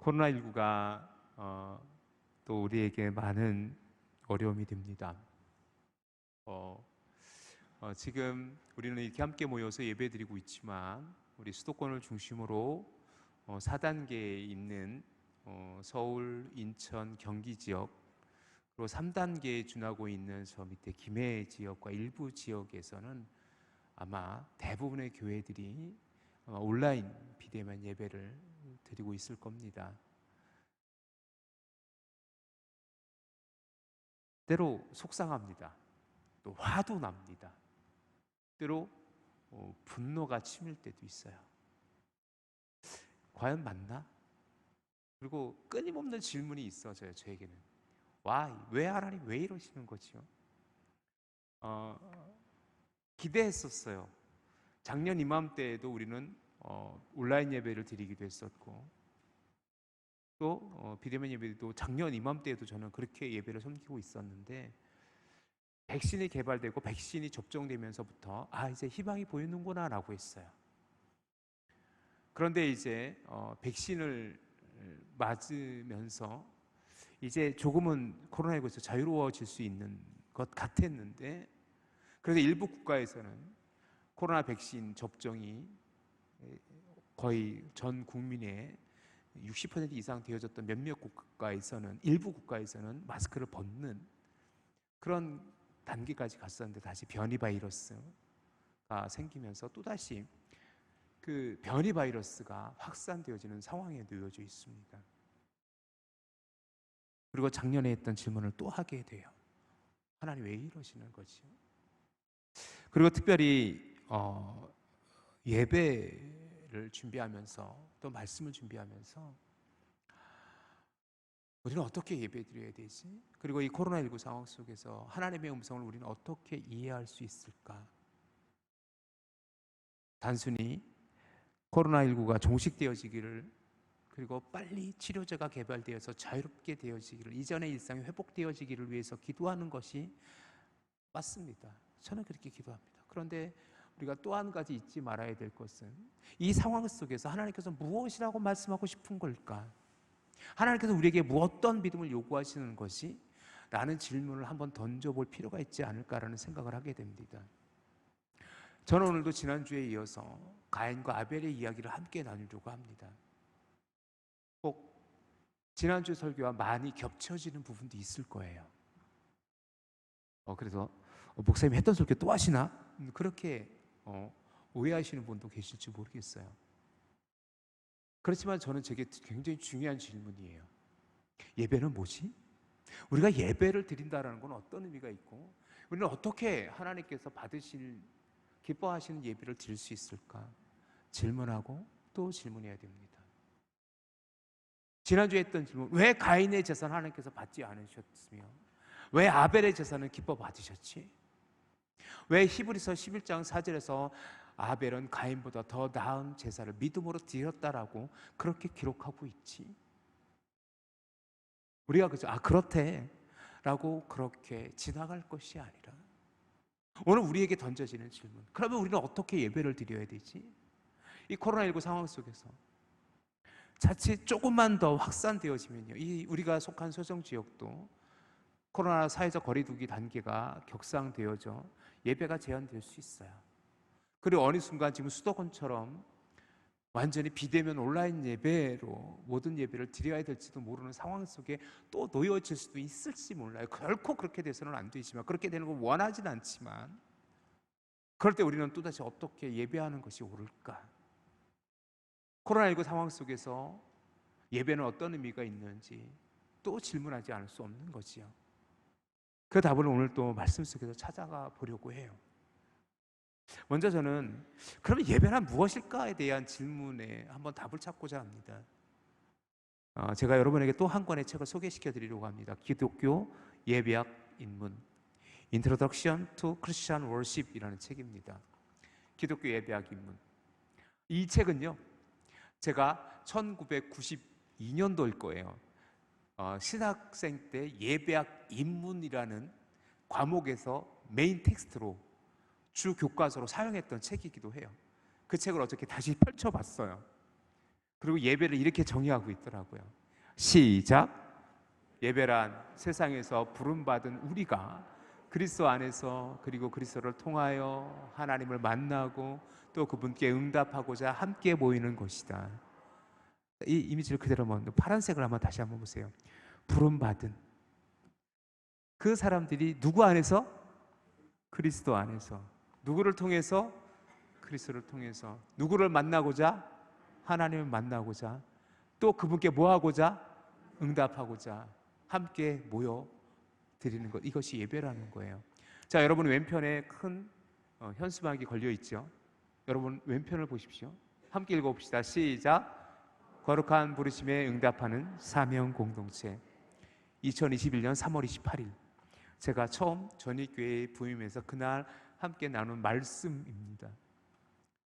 코로나19가 또 우리에게 많은 어려움이 됩니다. 지금 우리는 이렇게 함께 모여서 예배드리고 있지만 우리 수도권을 중심으로 4단계에 있는 서울, 인천, 경기 지역, 그리고 3단계에 준하고 있는 저 밑에 김해 지역과 일부 지역에서는 아마 대부분의 교회들이 온라인 비대면 예배를 드리고 있을 겁니다. 때로 속상합니다. 또 화도 납니다. 때로 분노가 치밀 때도 있어요. 과연 맞나? 그리고 끊임없는 질문이 있어져요. 저에게는. 왜 하나님 왜 이러시는 거지요? 기대했었어요. 작년 이맘때에도 우리는 온라인 예배를 드리기도 했었고, 또 비대면 예배도 작년 이맘때에도 저는 그렇게 예배를 섬기고 있었는데, 백신이 개발되고 백신이 접종되면서부터 이제 희망이 보이는구나 라고 했어요. 그런데 이제 백신을 맞으면서 이제 조금은 코로나19에서 자유로워질 수 있는 것 같았는데, 그래서 일부 국가에서는 코로나 백신 접종이 거의 전 국민의 60% 이상 되어졌던 몇몇 국가에서는, 일부 국가에서는 마스크를 벗는 그런 단계까지 갔었는데, 다시 변이 바이러스가 생기면서 또다시 그 변이 바이러스가 확산되어지는 상황에 놓여져 있습니다. 그리고 작년에 했던 질문을 또 하게 돼요. 하나님 왜 이러시는 거지? 그리고 특별히 예배를 준비하면서, 또 말씀을 준비하면서 우리는 어떻게 예배드려야 되지? 그리고 이 코로나19 상황 속에서 하나님의 음성을 우리는 어떻게 이해할 수 있을까? 단순히 코로나19가 종식되어지기를, 그리고 빨리 치료제가 개발되어서 자유롭게 되어지기를, 이전의 일상이 회복되어지기를 위해서 기도하는 것이 맞습니다. 저는 그렇게 기도합니다. 그런데 우리가 또 한 가지 잊지 말아야 될 것은, 이 상황 속에서 하나님께서 무엇이라고 말씀하고 싶은 걸까? 하나님께서 우리에게 어떤 믿음을 요구하시는 것이? 라는 질문을 한번 던져볼 필요가 있지 않을까라는 생각을 하게 됩니다. 저는 오늘도 지난주에 이어서 가인과 아벨의 이야기를 함께 나누려고 합니다. 꼭 지난주 설교와 많이 겹쳐지는 부분도 있을 거예요. 그래서 목사님이 했던 설교 또 하시나? 그렇게 오해하시는 분도 계실지 모르겠어요. 그렇지만 저는 제게 굉장히 중요한 질문이에요. 예배는 뭐지? 우리가 예배를 드린다는 건 어떤 의미가 있고, 우리는 어떻게 하나님께서 기뻐하시는 예배를 드릴 수 있을까? 질문하고 또 질문해야 됩니다. 지난주에 했던 질문, 왜 가인의 제사는 하나님께서 받지 않으셨으며 왜 아벨의 제사는 기뻐 받으셨지? 왜 히브리서 11장 4절에서 아벨은 가인보다 더 나은 제사를 믿음으로 드렸다라고 그렇게 기록하고 있지? 우리가 그렇대 라고 그렇게 지나갈 것이 아니라, 오늘 우리에게 던져지는 질문, 그러면 우리는 어떻게 예배를 드려야 되지? 이 코로나19 상황 속에서 자칫 조금만 더 확산되어지면요, 우리가 속한 소정지역도 코로나 사회적 거리두기 단계가 격상되어져 예배가 제한될 수 있어요. 그리고 어느 순간 지금 수도권처럼 완전히 비대면 온라인 예배로 모든 예배를 드려야 될지도 모르는 상황 속에 또 놓여질 수도 있을지 몰라요. 결코 그렇게 돼서는 안 되지만, 그렇게 되는 걸 원하진 않지만, 그럴 때 우리는 또다시 어떻게 예배하는 것이 옳을까? 코로나19 상황 속에서 예배는 어떤 의미가 있는지 또 질문하지 않을 수 없는 거지요. 그 답을 오늘 또 말씀 속에서 찾아가 보려고 해요. 먼저 저는 그러면 예배란 무엇일까에 대한 질문에 한번 답을 찾고자 합니다. 제가 여러분에게 또 한 권의 책을 소개시켜 드리려고 합니다. 기독교 예배학 입문, Introduction to Christian Worship이라는 책입니다. 기독교 예배학 입문. 이 책은요, 제가 1992년도일 거예요. 신학생 때 예배학 입문이라는 과목에서 메인 텍스트로, 주 교과서로 사용했던 책이기도 해요. 그 책을 어저께 다시 펼쳐봤어요. 그리고 예배를 이렇게 정의하고 있더라고요. 시작. 예배란 세상에서 부름받은 우리가 그리스도 안에서 그리고 그리스도를 통하여 하나님을 만나고 또 그분께 응답하고자 함께 모이는 것이다. 이 이미지를 그대로 한번 파란색을 한번 다시 한번 보세요. 부름받은 그 사람들이 누구 안에서? 그리스도 안에서. 누구를 통해서? 그리스도를 통해서. 누구를 만나고자? 하나님을 만나고자. 또 그분께 뭐 하고자? 응답하고자 함께 모여 드리는 것, 이것이 예배라는 거예요. 자, 여러분 왼편에 큰 현수막이 걸려 있죠. 여러분 왼편을 보십시오. 함께 읽어봅시다. 시작. 거룩한 부르심에 응답하는 사명 공동체. 2021년 3월 28일 제가 처음 전익교회에 부임해서 그날 함께 나눈 말씀입니다.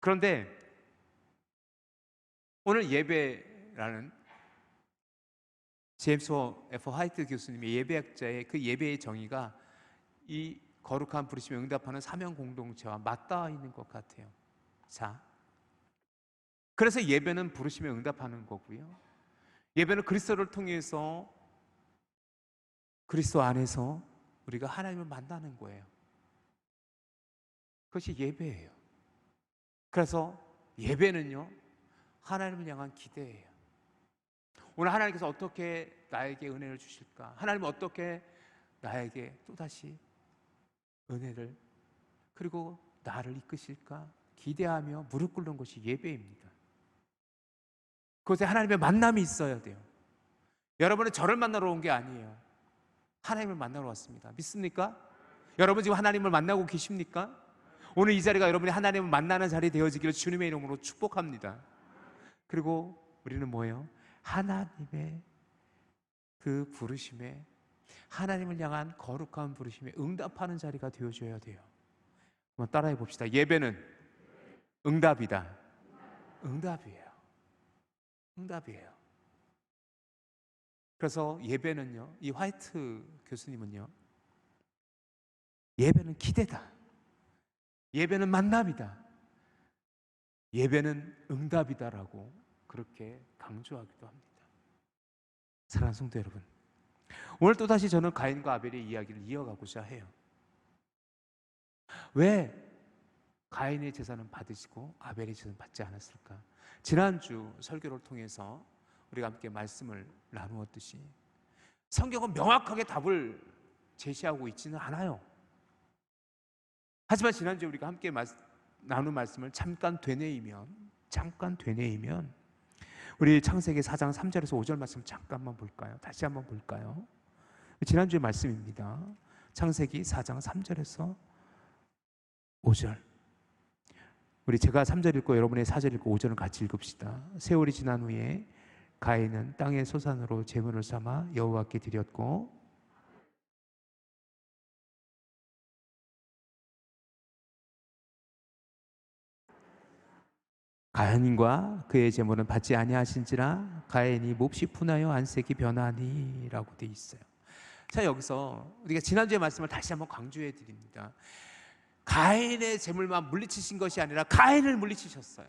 그런데 오늘 예배라는 제임스 F. 화이트 교수님의 예배학자의 그 예배의 정의가 이 거룩한 부르심에 응답하는 사명 공동체와 맞닿아 있는 것 같아요. 자, 그래서 예배는 부르심에 응답하는 거고요. 예배는 그리스도를 통해서 그리스도 안에서 우리가 하나님을 만나는 거예요. 그것이 예배예요. 그래서 예배는요, 하나님을 향한 기대예요. 오늘 하나님께서 어떻게 나에게 은혜를 주실까? 하나님은 어떻게 나에게 또다시 은혜를 그리고 나를 이끄실까? 기대하며 무릎 꿇는 것이 예배입니다. 그것에 하나님의 만남이 있어야 돼요. 여러분은 저를 만나러 온 게 아니에요. 하나님을 만나러 왔습니다. 믿습니까? 여러분 지금 하나님을 만나고 계십니까? 오늘 이 자리가 여러분이 하나님을 만나는 자리 되어지기를 주님의 이름으로 축복합니다. 그리고 우리는 뭐예요? 하나님의 그 부르심에, 하나님을 향한 거룩한 부르심에 응답하는 자리가 되어줘야 돼요. 한번 따라해 봅시다. 예배는 응답이다. 응답이에요. 응답이에요. 그래서 예배는요, 이 화이트 교수님은요, 예배는 기대다. 예배는 만남이다. 예배는 응답이다라고 그렇게 강조하기도 합니다. 사랑하는 성도 여러분, 오늘 또다시 저는 가인과 아벨의 이야기를 이어가고자 해요. 왜 가인의 제사는 받으시고 아벨의 제사는 받지 않았을까? 지난주 설교를 통해서 우리가 함께 말씀을 나누었듯이 성경은 명확하게 답을 제시하고 있지는 않아요. 하지만 지난주에 우리가 함께 나눈 말씀을 잠깐 되뇌이면 우리 창세기 4장 3절에서 5절 말씀 잠깐만 볼까요? 다시 한번 볼까요? 지난주의 말씀입니다. 창세기 4장 3절에서 5절. 우리 제가 3절 읽고 여러분의 4절 읽고 5절을 같이 읽읍시다. 세월이 지난 후에 가인은 땅의 소산으로 제물을 삼아 여호와께 드렸고 가인과 그의 제물은 받지 아니하신지라 가인이 몹시 분하여 안색이 변하니라고 돼 있어요. 자, 여기서 우리가 지난주의 말씀을 다시 한번 강조해 드립니다. 가인의 제물만 물리치신 것이 아니라 가인을 물리치셨어요.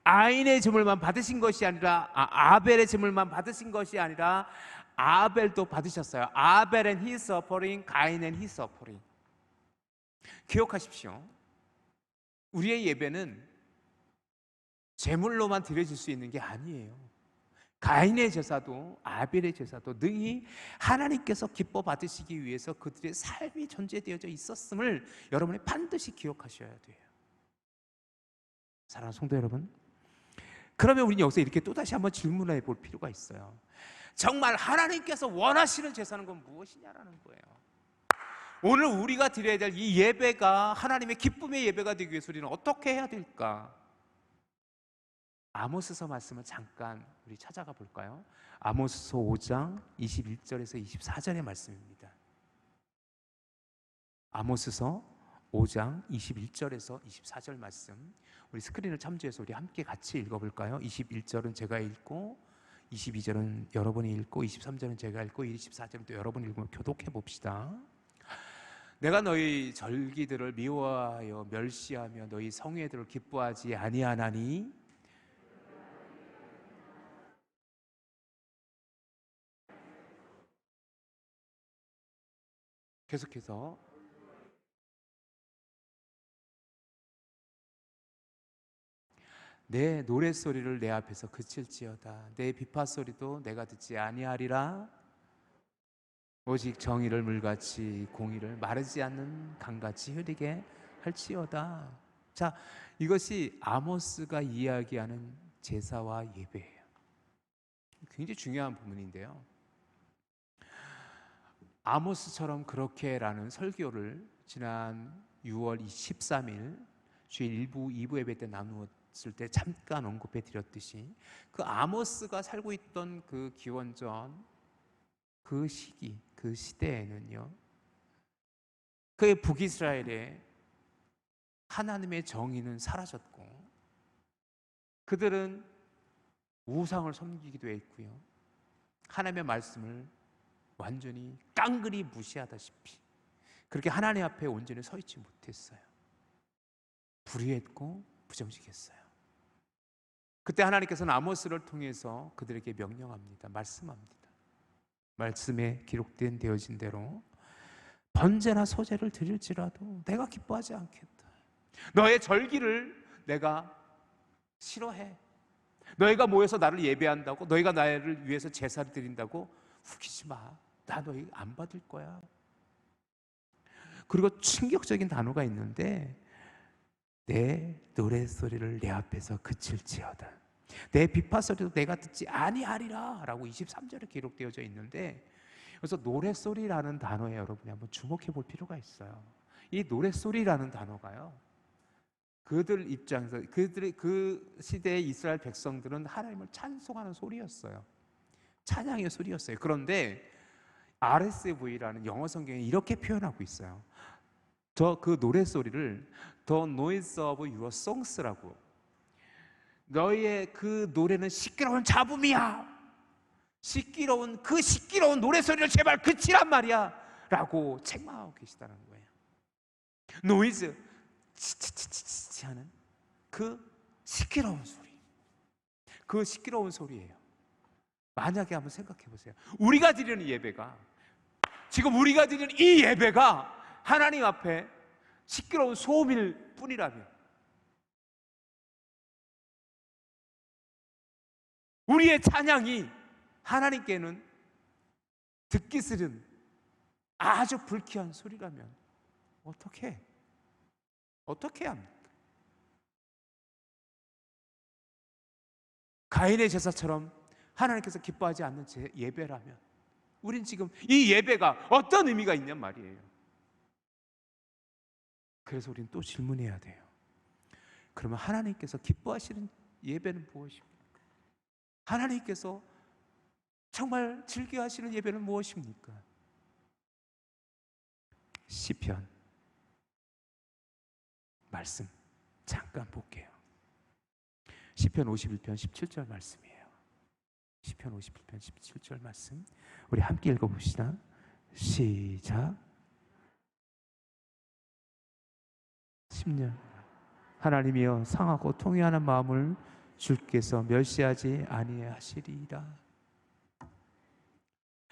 가인의 제물만 받으신 것이 아니라 아벨의 제물만 받으신 것이 아니라 아벨도 받으셨어요. 아벨은 his offering, 가인은 his offering. 기억하십시오. 우리의 예배는 제물로만 드려질 수 있는 게 아니에요. 가인의 제사도 아벨의 제사도 능히 하나님께서 기뻐 받으시기 위해서 그들의 삶이 전제되어져 있었음을 여러분이 반드시 기억하셔야 돼요. 사랑하는 성도 여러분, 그러면 우리는 여기서 이렇게 또다시 한번 질문해 볼 필요가 있어요. 정말 하나님께서 원하시는 제사는 건 무엇이냐라는 거예요. 오늘 우리가 드려야 될 이 예배가 하나님의 기쁨의 예배가 되기 위해서 우리는 어떻게 해야 될까? 아모스서 말씀을 잠깐 우리 찾아가 볼까요? 아모스서 5장 21절에서 24절의 말씀입니다. 아모스서 5장 21절에서 24절 말씀, 우리 스크린을 참조해서 우리 함께 같이 읽어볼까요? 21절은 제가 읽고 22절은 여러분이 읽고 23절은 제가 읽고 24절은 또 여러분이 읽으면 교독해 봅시다. 내가 너희 절기들을 미워하여 멸시하며 너희 성회들을 기뻐하지 아니하나니 계속해서 내 노랫소리를 내 앞에서 그칠지어다. 내 비파소리도 내가 듣지 아니하리라. 오직 정의를 물같이 공의를 마르지 않는 강같이 흐리게 할지어다. 자, 이것이 아모스가 이야기하는 제사와 예배예요. 굉장히 중요한 부분인데요. 아모스처럼 그렇게라는 설교를 지난 6월 13일 주일 1부, 2부 예배 때 나누었을 때 잠깐 언급해 드렸듯이 그 아모스가 살고 있던 그 기원전 그 시기, 그 시대에는요, 그의 북이스라엘에 하나님의 정의는 사라졌고 그들은 우상을 섬기기도 했고요, 하나님의 말씀을 완전히 깡그리 무시하다시피 그렇게 하나님 앞에 온전히 서 있지 못했어요. 불의했고 부정직했어요. 그때 하나님께서는 아모스를 통해서 그들에게 명령합니다. 말씀합니다. 말씀에 기록된 되어진 대로 번제나 소제를 드릴지라도 내가 기뻐하지 않겠다. 너의 절기를 내가 싫어해. 너희가 모여서 나를 예배한다고, 너희가 나를 위해서 제사를 드린다고 후기지 마. 나 너희 안 받을 거야. 그리고 충격적인 단어가 있는데, 내 노랫소리를 내 앞에서 그칠지어다. 내 비파소리도 내가 듣지 아니하리라 라고 23절에 기록되어져 있는데, 그래서 노랫소리라는 단어에 여러분이 한번 주목해 볼 필요가 있어요. 이 노랫소리라는 단어가요, 그들 입장에서, 그들의 그 시대의 이스라엘 백성들은 하나님을 찬송하는 소리였어요. 찬양의 소리였어요. 그런데 RSV라는 영어 성경에 이렇게 표현하고 있어요. 그 노랫소리를 The noise of your songs라고, 너희의 그 노래는 시끄러운 잡음이야, 시끄러운 그 시끄러운 노래소리를 제발 그치란 말이야 라고 책망하고 계시다는 거예요. 노이즈, 치치치치치 하는 그 시끄러운 소리, 그 시끄러운 소리예요. 만약에 한번 생각해 보세요. 우리가 드리는 예배가, 지금 우리가 드리는 이 예배가 하나님 앞에 시끄러운 소음일 뿐이라면, 우리의 찬양이 하나님께는 듣기 싫은 아주 불쾌한 소리라면 어떻게 합니까? 가인의 제사처럼 하나님께서 기뻐하지 않는 예배라면 우린 지금 이 예배가 어떤 의미가 있냔 말이에요. 그래서 우린 또 질문해야 돼요. 그러면 하나님께서 기뻐하시는 예배는 무엇입니까? 하나님께서 정말 즐겨하시는 예배는 무엇입니까? 시편 말씀 잠깐 볼게요. 시편 51편 17절 말씀이에요. 시편 51편 17절 말씀 우리 함께 읽어봅시다. 시작. 10년 하나님이여 상하고 통회하는 마음을 주께서 멸시하지 아니하시리이다.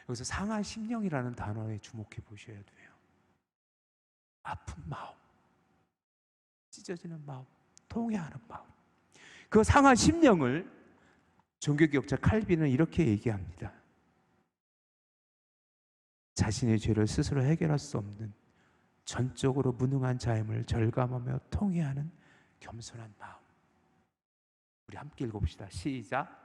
여기서 상한 심령이라는 단어에 주목해 보셔야 돼요. 아픈 마음, 찢어지는 마음, 통회하는 마음. 그 상한 심령을 종교개혁자 칼빈은 이렇게 얘기합니다. 자신의 죄를 스스로 해결할 수 없는 전적으로 무능한 자임을 절감하며 통회하는 겸손한 마음. 우리 함께 읽어봅시다. 시작.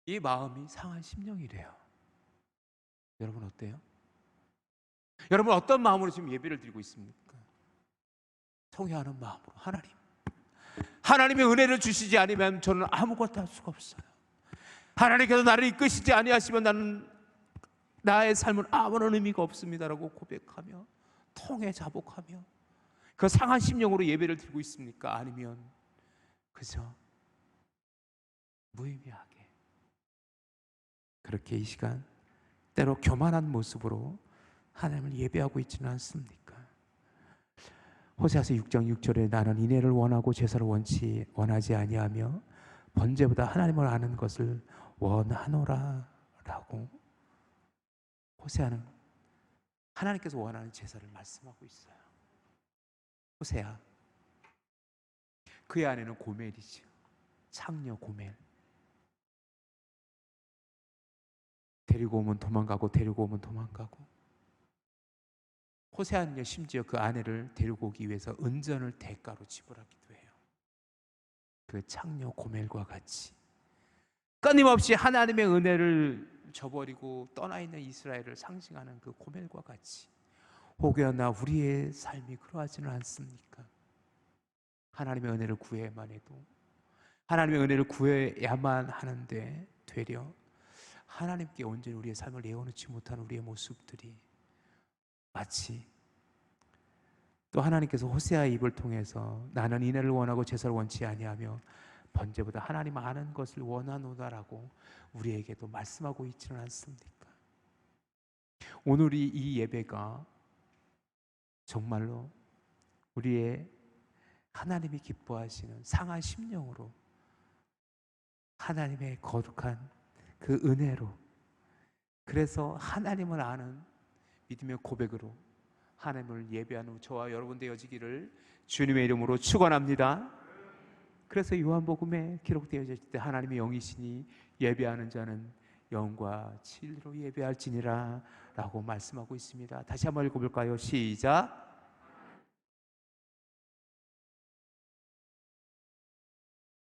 이 마음이 상한 심령이래요. 여러분 어때요? 여러분 어떤 마음으로 지금 예배를 드리고 있습니까? 통회하는 마음으로. 하나님의 은혜를 주시지 않으면 저는 아무것도 할 수가 없어요. 하나님께서 나를 이끄시지 아니하시면 나의 삶은 아무런 의미가 없습니다라고 고백하며 통회 자복하며 그 상한 심령으로 예배를 드리고 있습니까? 아니면 그저 무의미하게 그렇게 이 시간 때로 교만한 모습으로 하나님을 예배하고 있지는 않습니까? 호세아서 6장 6절에 나는 인애를 원하고 제사를 원하지 아니하며 번제보다 하나님을 아는 것을 원하노라 라고 호세아는 하나님께서 원하는 제사를 말씀하고 있어요. 호세아, 그의 아내는 고멜이죠. 창녀 고멜. 데리고 오면 도망가고 데리고 오면 도망가고. 호세아는요 심지어 그 아내를 데리고 오기 위해서 은전을 대가로 지불하기도 해요. 그 창녀 고멜과 같이 끊임없이 하나님의 은혜를 저버리고 떠나 있는 이스라엘을 상징하는 그 고멜과 같이 혹여나 우리의 삶이 그러하지는 않습니까? 하나님의 은혜를 구해야만 해도, 하나님의 은혜를 구해야만 하는데 되려 하나님께 온전히 우리의 삶을 내어놓지 못한 우리의 모습들이 마치 또 하나님께서 호세아의 입을 통해서 나는 인애를 원하고 제사를 원치 아니하며 번제보다 하나님 아는 것을 원하노다라고 우리에게도 말씀하고 있지는 않습니까? 오늘이 이 예배가 정말로 우리의 하나님이 기뻐하시는 상한 심령으로 하나님의 거룩한 그 은혜로, 그래서 하나님을 아는 믿음의 고백으로 하나님을 예배하는 저와 여러분 되어지기를 주님의 이름으로 축원합니다. 그래서 요한복음에 기록되어질 때 하나님의 영이시니 예배하는 자는 영과 진리로 예배할지니라 라고 말씀하고 있습니다. 다시 한번 읽어볼까요? 시작.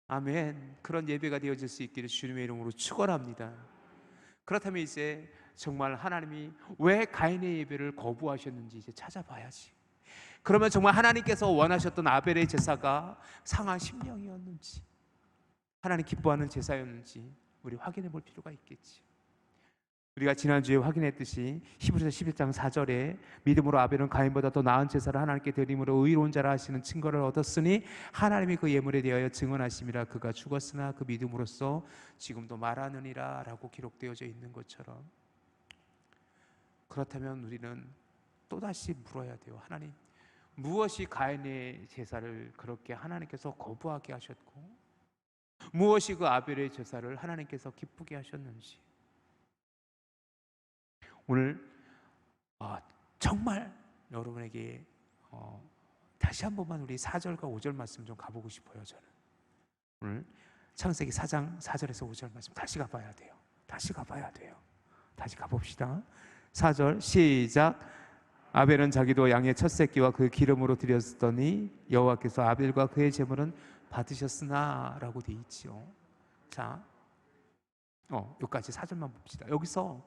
아멘. 그런 예배가 되어질 수 있기를 주님의 이름으로 축원합니다. 그렇다면 이제 정말 하나님이 왜 가인의 예배를 거부하셨는지 이제 찾아봐야지. 그러면 정말 하나님께서 원하셨던 아벨의 제사가 상한 심령이었는지, 하나님 기뻐하는 제사였는지 우리 확인해 볼 필요가 있겠지. 우리가 지난주에 확인했듯이 히브리서 11장 4절에 믿음으로 아벨은 가인보다 더 나은 제사를 하나님께 드림으로 의로운 자라 하시는 증거를 얻었으니 하나님이 그 예물에 대하여 증언하심이라. 그가 죽었으나 그 믿음으로써 지금도 말하느니라 라고 기록되어져 있는 것처럼, 그렇다면 우리는 또다시 물어야 돼요. 하나님, 무엇이 가인의 제사를 그렇게 하나님께서 거부하게 하셨고, 무엇이 그 아벨의 제사를 하나님께서 기쁘게 하셨는지. 오늘 정말 여러분에게 다시 한 번만 우리 4절과 5절 말씀 좀 가보고 싶어요. 저는 오늘 창세기 4장 4절에서 5절 말씀 다시 가봐야 돼요. 다시 가봅시다. 4절 시작. 아벨은 자기도 양의 첫 새끼와 그 기름으로 드렸더니 여호와께서 아벨과 그의 제물은 받으셨으나 라고 돼 있지요. 자, 여기까지 4절만 봅시다. 여기서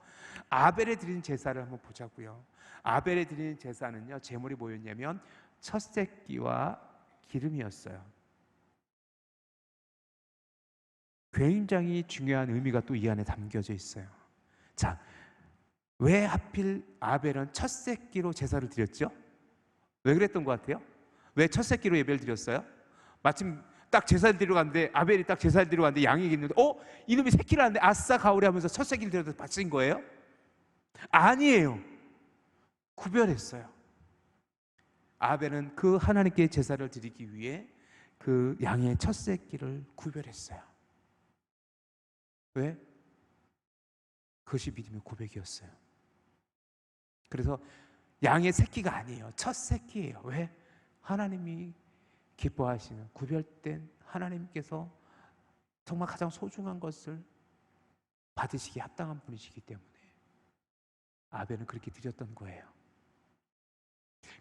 아벨에 드린 제사를 한번 보자고요. 아벨에 드린 제사는요, 제물이 뭐였냐면 첫 새끼와 기름이었어요. 굉장히 중요한 의미가 또 이 안에 담겨져 있어요. 자, 왜 하필 아벨은 첫 새끼로 제사를 드렸죠? 왜 그랬던 것 같아요? 왜 첫 새끼로 예배를 드렸어요? 마침 딱 제사를 드리러 갔는데, 아벨이 딱 제사를 드리러 갔는데 양이 있는데 이놈이 새끼를 하는데 아싸 가오리 하면서 첫 새끼를 드려서 바친 거예요? 아니에요. 구별했어요. 아벨은 그 하나님께 제사를 드리기 위해 그 양의 첫 새끼를 구별했어요. 왜? 그것이 믿음의 고백이었어요. 그래서 양의 새끼가 아니에요. 첫 새끼예요. 왜? 하나님이 기뻐하시는 구별된, 하나님께서 정말 가장 소중한 것을 받으시기에 합당한 분이시기 때문에 아벨은 그렇게 드렸던 거예요.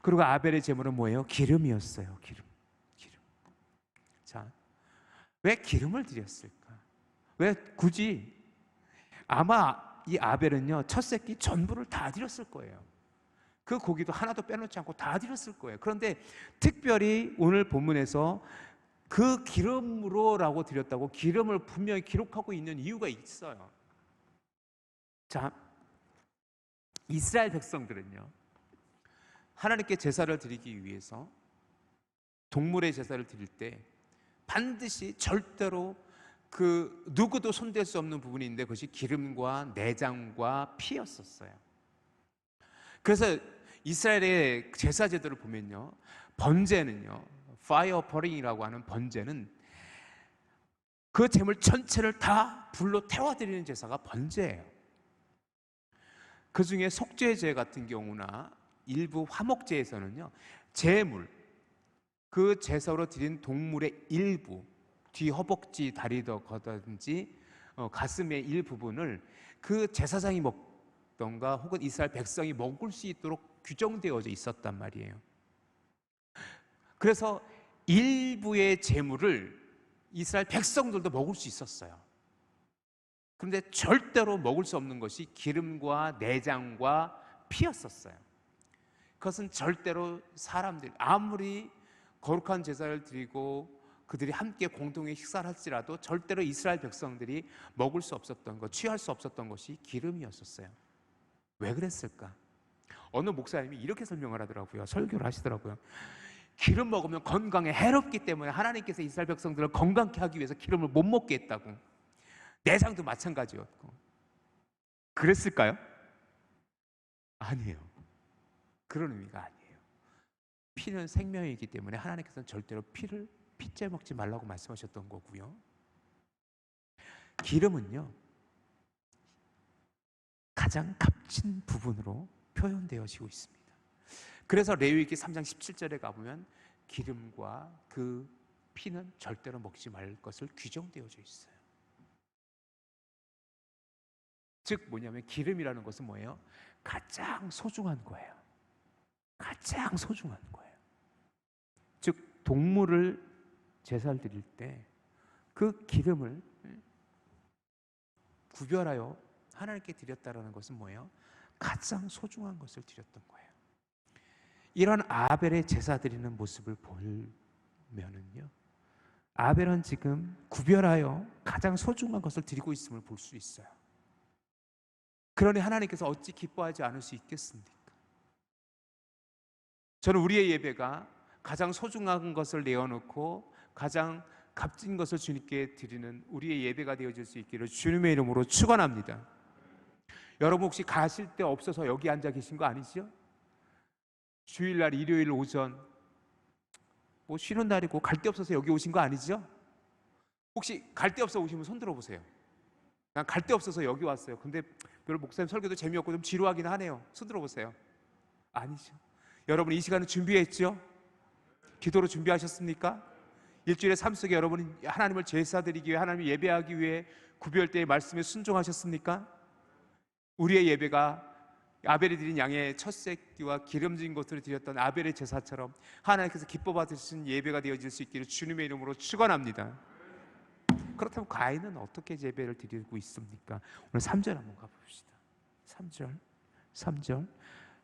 그리고 아벨의 제물은 뭐예요? 기름이었어요. 기름. 자, 왜 기름을 드렸을까? 왜 굳이? 아마 이 아벨은요, 첫 새끼 전부를 다 드렸을 거예요. 그 고기도 하나도 빼놓지 않고 다 드렸을 거예요. 그런데 특별히 오늘 본문에서 그 기름으로라고 드렸다고 기름을 분명히 기록하고 있는 이유가 있어요. 자, 이스라엘 백성들은요, 하나님께 제사를 드리기 위해서 동물의 제사를 드릴 때 반드시 절대로 그 누구도 손댈 수 없는 부분이 있는데 그것이 기름과 내장과 피였었어요. 그래서 이스라엘의 제사 제도를 보면요, 번제는요, 파이어 버링이라고 하는 번제는 그 제물 전체를 다 불로 태워드리는 제사가 번제예요. 그 중에 속죄제 같은 경우나 일부 화목제에서는요, 제물, 그 제사로 드린 동물의 일부, 뒤 허벅지, 다리든지 가슴의 일부분을 그 제사장이 먹던가 혹은 이스라엘 백성이 먹을 수 있도록 규정되어져 있었단 말이에요. 그래서 일부의 제물을 이스라엘 백성들도 먹을 수 있었어요. 그런데 절대로 먹을 수 없는 것이 기름과 내장과 피였었어요. 그것은 절대로 사람들이 아무리 거룩한 제사를 드리고 그들이 함께 공동의 식사를 할지라도 절대로 이스라엘 백성들이 먹을 수 없었던 것, 취할 수 없었던 것이 기름이었었어요. 왜 그랬을까? 어느 목사님이 이렇게 설명을 하더라고요. 설교를 하시더라고요. 기름 먹으면 건강에 해롭기 때문에 하나님께서 이스라엘 백성들을 건강케 하기 위해서 기름을 못 먹게 했다고. 내장도 마찬가지였고. 그랬을까요? 아니에요. 그런 의미가 아니에요. 피는 생명이기 때문에 하나님께서는 절대로 피째 먹지 말라고 말씀하셨던 거고요. 기름은요, 가장 값진 부분으로 표현되어지고 있습니다. 그래서 레위기 3장 17절에 가보면 기름과 그 피는 절대로 먹지 말 것을 규정되어져 있어요. 즉 뭐냐면 기름이라는 것은 뭐예요? 가장 소중한 거예요. 가장 소중한 거예요. 즉 동물을 제사를 드릴 때 그 기름을 구별하여 하나님께 드렸다라는 것은 뭐예요? 가장 소중한 것을 드렸던 거예요. 이런 아벨의 제사 드리는 모습을 보면은요, 아벨은 지금 구별하여 가장 소중한 것을 드리고 있음을 볼 수 있어요. 그러니 하나님께서 어찌 기뻐하지 않을 수 있겠습니까? 저는 우리의 예배가 가장 소중한 것을 내어놓고 가장 값진 것을 주님께 드리는 우리의 예배가 되어질 수 있기를 주님의 이름으로 축원합니다. 여러분 혹시 가실 데 없어서 여기 앉아 계신 거 아니죠? 주일날 일요일 오전 뭐 쉬는 날이고 갈 데 없어서 여기 오신 거 아니죠? 혹시 갈 데 없어 오시면 손 들어보세요. 난 갈 데 없어서 여기 왔어요. 근데 별로 목사님 설교도 재미없고 좀 지루하긴 하네요. 손 들어보세요. 아니죠. 여러분 이 시간은 준비했죠? 기도로 준비하셨습니까? 일주일의 삶 속에 여러분이 하나님을 제사드리기 위해 하나님을 예배하기 위해 구별대의 말씀에 순종하셨습니까? 우리의 예배가 아벨이 드린 양의 첫 새끼와 기름진 것으로 드렸던 아벨의 제사처럼 하나님께서 기뻐 받으신 예배가 되어질 수 있기를 주님의 이름으로 축원합니다. 그렇다면 가인은 어떻게 예배를 드리고 있습니까? 오늘 3절 한번 가봅시다. 3절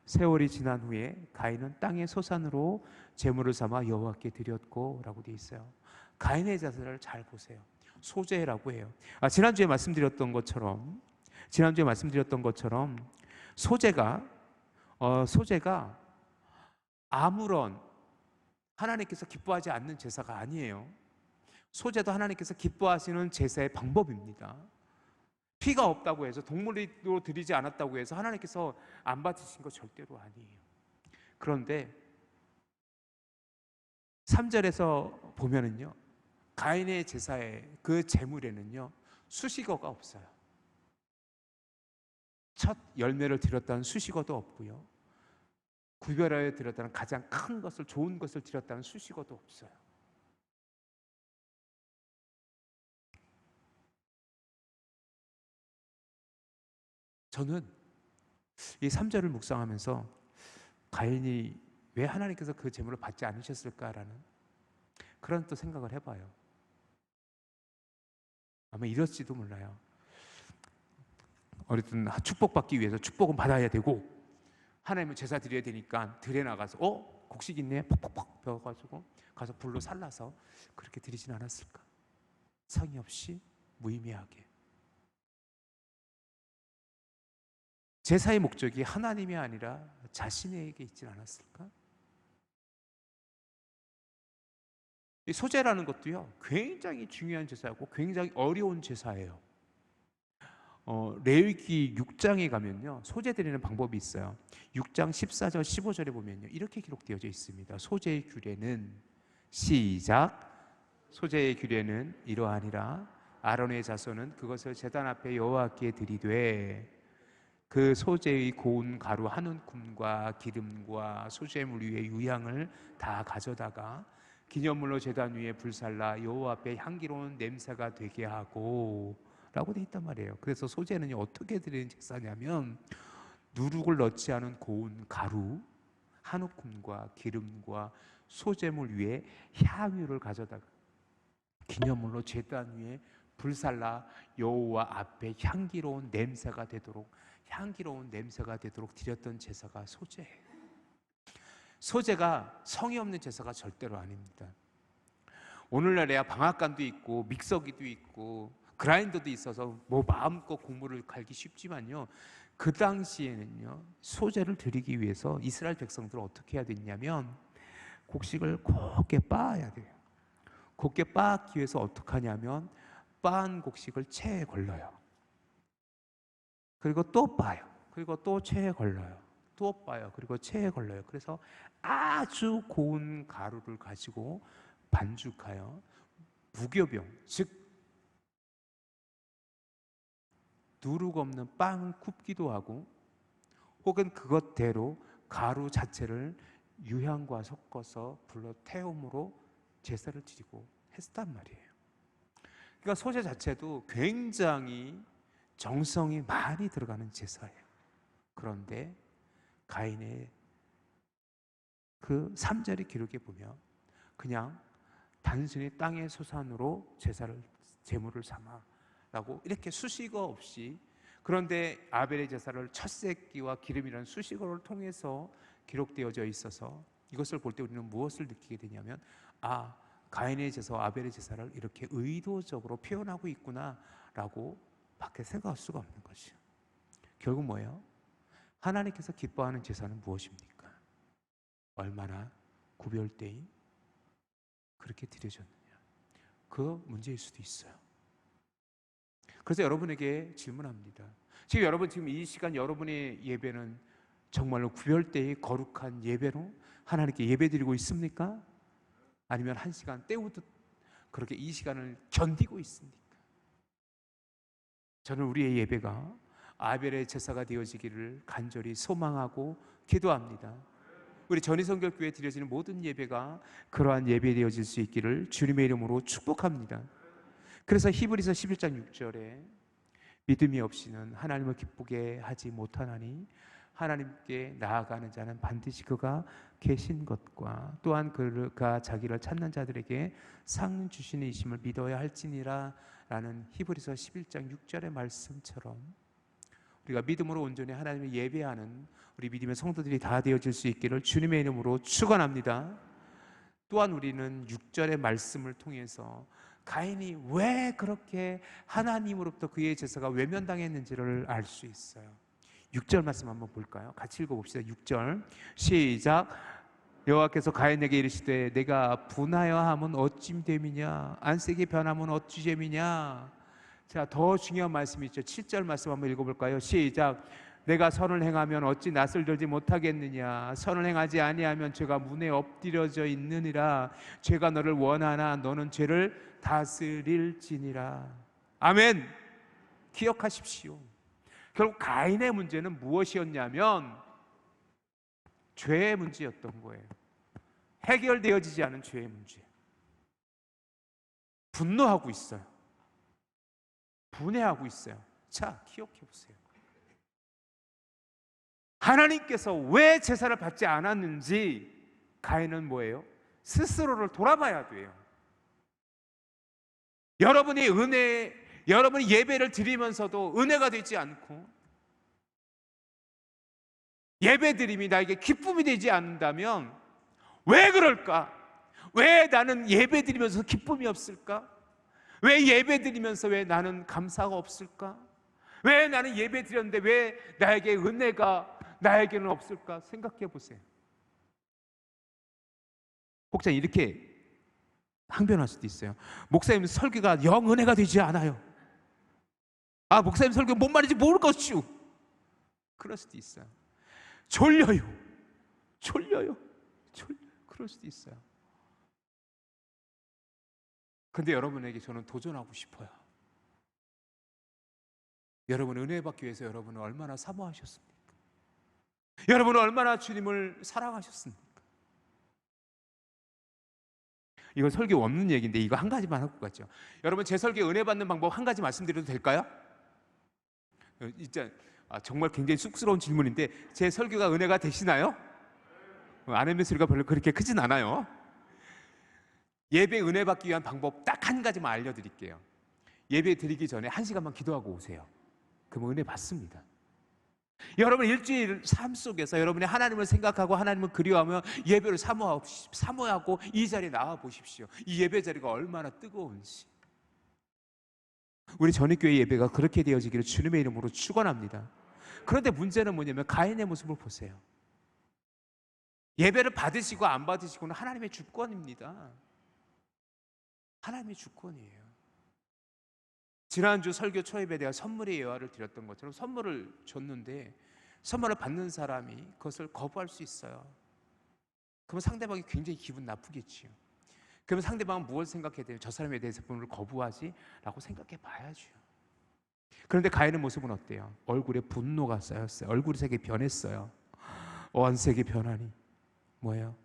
세월이 지난 후에 가인은 땅의 소산으로 제물을 삼아 여호와께 드렸고 라고 되어 있어요. 가인의 제사를 잘 보세요. 소제라고 해요. 지난주에 말씀드렸던 것처럼 소제가 아무런 하나님께서 기뻐하지 않는 제사가 아니에요. 소제도 하나님께서 기뻐하시는 제사의 방법입니다. 피가 없다고 해서 동물로 드리지 않았다고 해서 하나님께서 안 받으신 거 절대로 아니에요. 그런데 3절에서 보면은요, 가인의 제사의 그 제물에는요 수식어가 없어요. 첫 열매를 드렸다는 수식어도 없고요, 구별하여 드렸다는 가장 큰 것을, 좋은 것을 드렸다는 수식어도 없어요. 저는 이 3절을 묵상하면서 가인이 왜 하나님께서 그 제물을 받지 않으셨을까라는 그런 또 생각을 해봐요. 아마 이럴지도 몰라요. 어쨌든 축복받기 위해서 축복은 받아야 되고 하나님은 제사 드려야 되니까 들에 나가서 곡식 있네 퍽퍽퍽 배워가지고 가서 불로 살라서 그렇게 드리진 않았을까? 성의 없이 무의미하게. 제사의 목적이 하나님이 아니라 자신에게 있지 않았을까? 이 소제라는 것도요 굉장히 중요한 제사고 굉장히 어려운 제사예요. 레위기 6장에 가면요, 소재 드리는 방법이 있어요. 6장 14절 15절에 보면요, 이렇게 기록되어져 있습니다. 소재의 규례는, 시작, 소재의 규례는 이러하니라. 아론의 자손은 그것을 제단 앞에 여호와께 드리되 그 소재의 고운 가루 한 움큼과 기름과 소재물 위에 유향을 다 가져다가 기념물로 제단 위에 불살라 여호와 앞에 향기로운 냄새가 되게 하고, 라고 돼 있단 말이에요. 그래서 소재는 어떻게 드리는 제사냐면, 누룩을 넣지 않은 고운 가루 한 움큼과 기름과 소재물 위에 향유를 가져다가 기념물로 제단 위에 불살라 여호와 앞에 향기로운 냄새가 되도록 드렸던 제사가 소재예요. 소재가 성이 없는 제사가 절대로 아닙니다. 오늘날에야 방앗간도 있고 믹서기도 있고 그라인더도 있어서 뭐 마음껏 곡물을 갈기 쉽지만요, 그 당시에는요, 소재를 드리기 위해서 이스라엘 백성들은 어떻게 해야 됐냐면 곡식을 곱게 빻아야 돼요. 곱게 빻기 위해서 어떻게 하냐면 빻은 곡식을 체에 걸러요. 그리고 또 빻아요. 그리고 또 체에 걸러요. 또 빻아요. 그리고 체에 걸러요. 그래서 아주 고운 가루를 가지고 반죽하여 무교병, 즉 누룩 없는 빵을 굽기도 하고, 혹은 그것대로 가루 자체를 유향과 섞어서 불러 태움으로 제사를 드리고 했단 말이에요. 그러니까 소재 자체도 굉장히 정성이 많이 들어가는 제사예요. 그런데 가인의 그 3절의 기록에 보면 그냥 단순히 땅의 소산으로 제물을 삼아라고 이렇게 수식어 없이, 그런데 아벨의 제사를 첫 새끼와 기름이라는 수식어를 통해서 기록되어져 있어서 이것을 볼 때 우리는 무엇을 느끼게 되냐면, 가인의 제사와 아벨의 제사를 이렇게 의도적으로 표현하고 있구나라고 밖에 생각할 수가 없는 것이요. 결국 뭐예요? 하나님께서 기뻐하는 제사는 무엇입니까? 얼마나 구별되인 그렇게 드려졌느냐, 그 문제일 수도 있어요. 그래서 여러분에게 질문합니다. 지금 이 시간 여러분의 예배는 정말로 구별되이 거룩한 예배로 하나님께 예배드리고 있습니까? 아니면 한 시간 때우듯 그렇게 이 시간을 견디고 있습니까? 저는 우리의 예배가 아벨의 제사가 되어지기를 간절히 소망하고 기도합니다. 우리 전희성결교회에 드려지는 모든 예배가 그러한 예배 되어질 수 있기를 주님의 이름으로 축복합니다. 그래서 히브리서 11장 6절에 믿음이 없이는 하나님을 기쁘게 하지 못하나니 하나님께 나아가는 자는 반드시 그가 계신 것과 또한 그가 자기를 찾는 자들에게 상 주시는 이심을 믿어야 할지니라 라는 히브리서 11장 6절의 말씀처럼 우리가 믿음으로 온전히 하나님을 예배하는 우리 믿음의 성도들이 다 되어질 수 있기를 주님의 이름으로 축원합니다. 또한 우리는 6절의 말씀을 통해서 가인이 왜 그렇게 하나님으로부터 그의 제사가 외면당했는지를 알 수 있어요. 6절 말씀 한번 볼까요? 같이 읽어봅시다. 6절 시작. 여호와께서 가인에게 이르시되 내가 분하여 함은 어찌 됨이냐, 안색이 변함은 어찌 됨이냐. 자, 더 중요한 말씀이 있죠. 7절 말씀 한번 읽어볼까요? 시작. 내가 선을 행하면 어찌 낯을 들지 못하겠느냐, 선을 행하지 아니하면 죄가 문에 엎드려져 있느니라. 죄가 너를 원하나 너는 죄를 다스릴지니라. 아멘. 기억하십시오. 결국 가인의 문제는 무엇이었냐면 죄의 문제였던 거예요. 해결되어지지 않은 죄의 문제. 분노하고 있어요. 분해하고 있어요. 자, 기억해 보세요. 하나님께서 왜 제사를 받지 않았는지 가인은 뭐예요? 스스로를 돌아봐야 돼요. 여러분이 예배를 드리면서도 은혜가 되지 않고 예배 드림이 나에게 기쁨이 되지 않는다면 왜 그럴까? 왜 나는 예배 드리면서 기쁨이 없을까? 왜 예배 드리면서 왜 나는 감사가 없을까? 왜 나는 예배 드렸는데 왜 나에게 은혜가 나에게는 없을까? 생각해 보세요. 혹자 이렇게 항변할 수도 있어요. 목사님 설교가 영 은혜가 되지 않아요. 아, 목사님 설교 뭔 말인지 모를 것이오. 그럴 수도 있어요. 졸려요. 그럴 수도 있어요. 근데 여러분에게 저는 도전하고 싶어요. 여러분 은혜 받기 위해서 여러분은 얼마나 사모하셨습니까? 여러분은 얼마나 주님을 사랑하셨습니까? 이건 설교 없는 얘기인데 이거 한 가지만 하고 가죠. 여러분, 제 설교 은혜 받는 방법 한 가지 말씀드려도 될까요? 진짜 정말 굉장히 쑥스러운 질문인데, 제 설교가 은혜가 되시나요? 아멘 소리가 별로 그렇게 크진 않아요. 예배 은혜 받기 위한 방법 딱 한 가지만 알려드릴게요. 예배 드리기 전에 1시간만 기도하고 오세요. 그럼 은혜 받습니다. 여러분 일주일 삶 속에서 여러분이 하나님을 생각하고 하나님을 그리워하며 예배를 사모하고 이 자리에 나와 보십시오. 이 예배 자리가 얼마나 뜨거운지. 우리 전입교회 예배가 그렇게 되어지기를 주님의 이름으로 축원합니다. 그런데 문제는 뭐냐면 가인의 모습을 보세요. 예배를 받으시고 안 받으시고는 하나님의 주권입니다. 하나님의 주권이에요. 지난주 설교 초입에 대한 선물의 예화를 드렸던 것처럼 선물을 줬는데 선물을 받는 사람이 그것을 거부할 수 있어요. 그러면 상대방이 굉장히 기분 나쁘겠지요. 그러면 상대방은 무엇을 생각해야 돼요? 저 사람에 대해서 분을 거부하지? 라고 생각해 봐야죠. 그런데 가인의 모습은 어때요? 얼굴에 분노가 쌓였어요. 얼굴이 색이 변했어요. 원색이 변하니 뭐예요?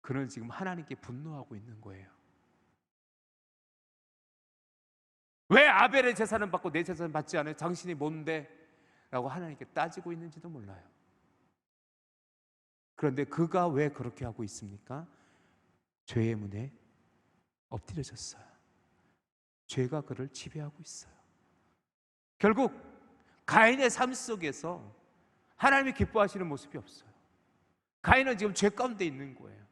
그는 지금 하나님께 분노하고 있는 거예요. 왜 아벨의 재산은 받고 내 재산은 받지 않아요? 당신이 뭔데? 라고 하나님께 따지고 있는지도 몰라요. 그런데 그가 왜 그렇게 하고 있습니까? 죄의 문에 엎드려졌어요. 죄가 그를 지배하고 있어요. 결국 가인의 삶 속에서 하나님이 기뻐하시는 모습이 없어요. 가인은 지금 죄 가운데 있는 거예요.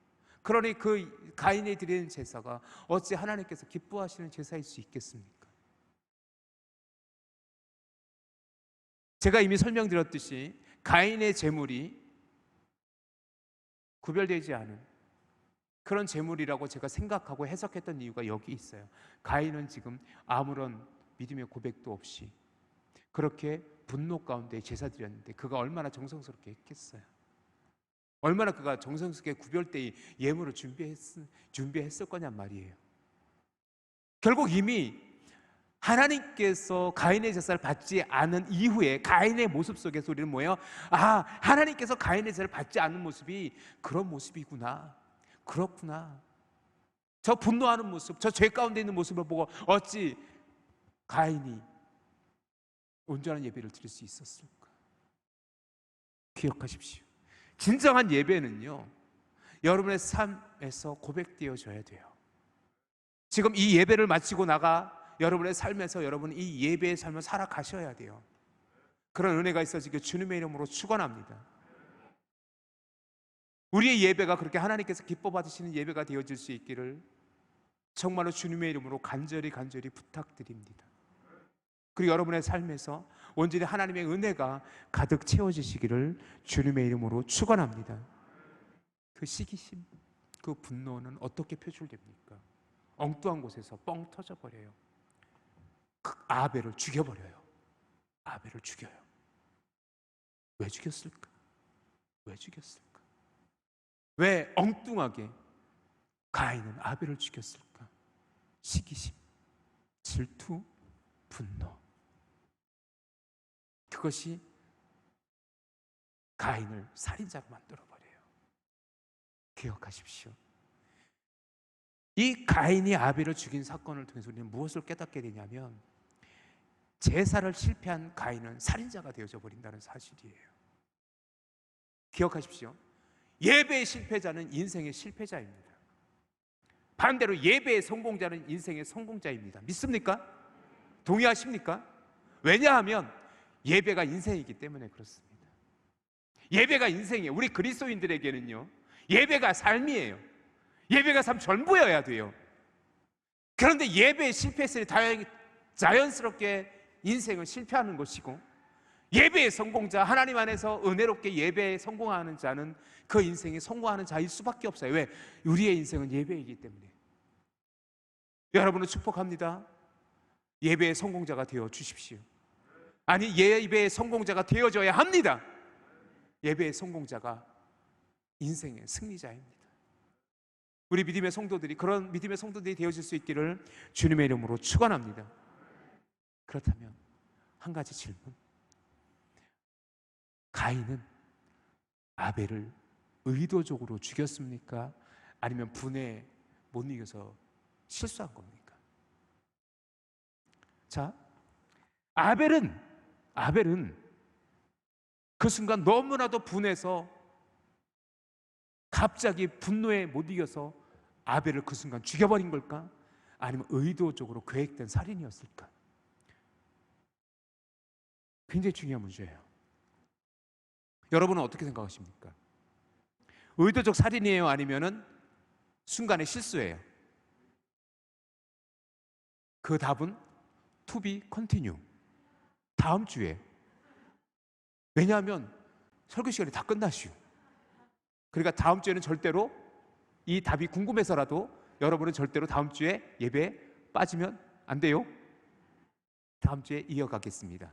그러니 그 가인이 드리는 제사가 어찌 하나님께서 기뻐하시는 제사일 수 있겠습니까? 제가 이미 설명드렸듯이 가인의 제물이 구별되지 않은 그런 제물이라고 제가 생각하고 해석했던 이유가 여기 있어요. 가인은 지금 아무런 믿음의 고백도 없이 그렇게 분노 가운데 제사 드렸는데 그가 얼마나 정성스럽게 했겠어요. 얼마나 그가 정성스럽게 구별대의 예물을 준비했을 거냔 말이에요. 결국 이미 하나님께서 가인의 제사를 받지 않은 이후에 가인의 모습 속에서 우리는 뭐예요? 아, 하나님께서 가인의 제사를 받지 않는 모습이 그런 모습이구나. 그렇구나. 저 분노하는 모습, 저 죄 가운데 있는 모습을 보고 어찌 가인이 온전한 예배를 드릴 수 있었을까? 기억하십시오. 진정한 예배는요, 여러분의 삶에서 고백되어져야 돼요. 지금 이 예배를 마치고 나가 여러분의 삶에서 여러분은 이 예배의 삶을 살아가셔야 돼요. 그런 은혜가 있어지길 주님의 이름으로 축원합니다. 우리의 예배가 그렇게 하나님께서 기뻐 받으시는 예배가 되어질 수 있기를 정말로 주님의 이름으로 간절히 부탁드립니다. 그리고 여러분의 삶에서 온전히 하나님의 은혜가 가득 채워지시기를 주님의 이름으로 축원합니다. 그 시기심, 그 분노는 어떻게 표출됩니까? 엉뚱한 곳에서 뻥 터져버려요. 아벨을 죽여버려요. 아벨을 죽여요. 왜 죽였을까? 왜 죽였을까? 왜 엉뚱하게 가인은 아벨을 죽였을까? 시기심, 질투, 분노. 그것이 가인을 살인자로 만들어버려요. 기억하십시오. 이 가인이 아벨을 죽인 사건을 통해서 우리는 무엇을 깨닫게 되냐면 제사를 실패한 가인은 살인자가 되어져 버린다는 사실이에요. 기억하십시오. 예배의 실패자는 인생의 실패자입니다. 반대로 예배의 성공자는 인생의 성공자입니다. 믿습니까? 동의하십니까? 왜냐하면 예배가 인생이기 때문에 그렇습니다. 예배가 인생이에요. 우리 그리스도인들에게는요, 예배가 삶이에요. 예배가 삶 전부여야 돼요. 그런데 예배에 실패했을 때 자연스럽게 인생은 실패하는 것이고, 예배의 성공자, 하나님 안에서 은혜롭게 예배에 성공하는 자는 그 인생이 성공하는 자일 수밖에 없어요. 왜? 우리의 인생은 예배이기 때문에. 여러분을 축복합니다. 예배의 성공자가 되어 주십시오. 아니, 예배의 성공자가 되어져야 합니다. 예배의 성공자가 인생의 승리자입니다. 우리 믿음의 성도들이 그런 믿음의 성도들이 되어질 수 있기를 주님의 이름으로 축원합니다. 그렇다면 한 가지 질문. 가인은 아벨을 의도적으로 죽였습니까? 아니면 분에 못 이겨서 실수한 겁니까? 자, 아벨은 그 순간 너무나도 분해서 갑자기 분노에 못 이겨서 아벨을 그 순간 죽여버린 걸까? 아니면 의도적으로 계획된 살인이었을까? 굉장히 중요한 문제예요. 여러분은 어떻게 생각하십니까? 의도적 살인이에요? 아니면은 순간의 실수예요? 그 답은 to be continue. 다음 주에. 왜냐하면 설교 시간이 다 끝나시오. 그러니까 다음 주에는 절대로 이 답이 궁금해서라도 여러분은 절대로 다음 주에 예배에 빠지면 안 돼요. 다음 주에 이어가겠습니다.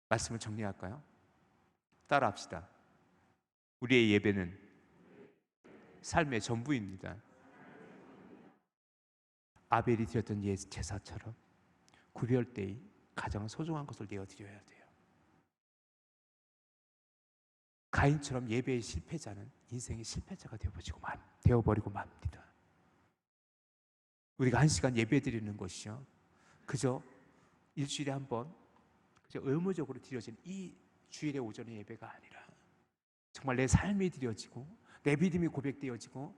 말씀을 정리할까요? 따라합시다. 우리의 예배는 삶의 전부입니다. 아벨이 드렸던 제사처럼 구별되이 가장 소중한 것을 내어드려야 돼요. 가인처럼 예배의 실패자는 인생의 실패자가 되어버리고 맙니다. 우리가 1시간 예배 드리는 것이요, 그저 일주일에 한 번 그저 의무적으로 드려지는 이 주일의 오전의 예배가 아니라 정말 내 삶이 드려지고 내 믿음이 고백되어지고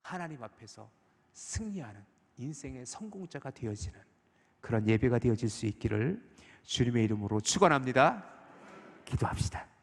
하나님 앞에서 승리하는 인생의 성공자가 되어지는 그런 예배가 되어질 수 있기를 주님의 이름으로 축원합니다. 기도합시다.